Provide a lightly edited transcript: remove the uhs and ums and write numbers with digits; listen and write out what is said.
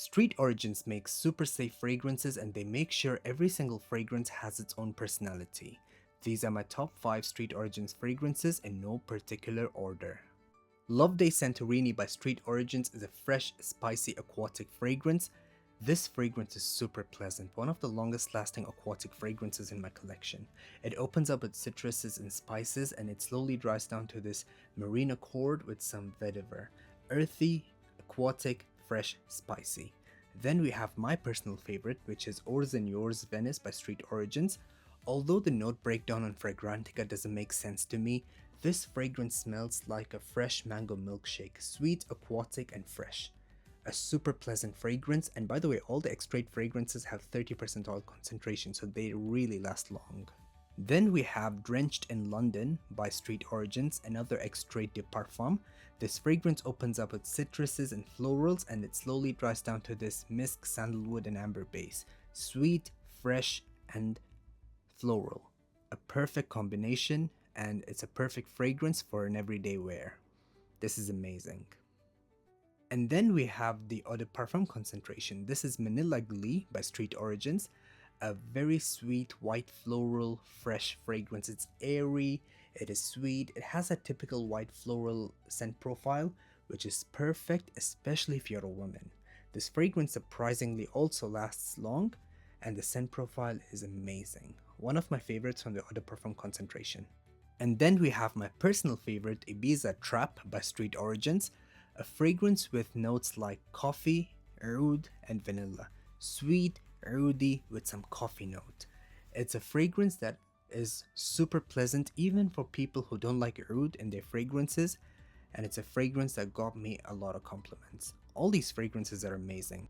Street Origins makes super safe fragrances and they make sure every single fragrance has its own personality. These are my top 5 Street Origins fragrances in no particular order. Love Day Santorini by Street Origins is a fresh, spicy aquatic fragrance. This fragrance is super pleasant, one of the longest lasting aquatic fragrances in my collection. It opens up with citruses and spices and it slowly dries down to this marine accord with some vetiver. Earthy, aquatic, fresh, spicy. Then we have my personal favorite, which is Ours and Yours Venice by Street Origins. Although the note breakdown on Fragrantica doesn't make sense to me, this fragrance smells like a fresh mango milkshake, sweet, aquatic, and fresh. A super pleasant fragrance, and by the way, all the extrait fragrances have 30% oil concentration, so they really last long. Then we have Drenched in London by Street Origins, another extrait de parfum. This fragrance opens up with citruses and florals and it slowly dries down to this musk, sandalwood and amber base. Sweet, fresh and floral. A perfect combination and it's a perfect fragrance for an everyday wear. This is amazing. And then we have the Eau de Parfum concentration. This is Manila Glee by Street Origins. A very sweet, white, floral, fresh fragrance. It's airy, it is sweet, it has a typical white floral scent profile, which is perfect, especially if you're a woman. This fragrance surprisingly also lasts long, and the scent profile is amazing. One of my favorites from the Eau de Parfum concentration. And then we have my personal favorite, Ibiza Trap by Street Origins. A fragrance with notes like coffee, oud, and vanilla. Sweet, oudy with some coffee note. It's a fragrance that is super pleasant even for people who don't like oud in their fragrances, and it's a fragrance that got me a lot of compliments. All these fragrances are amazing.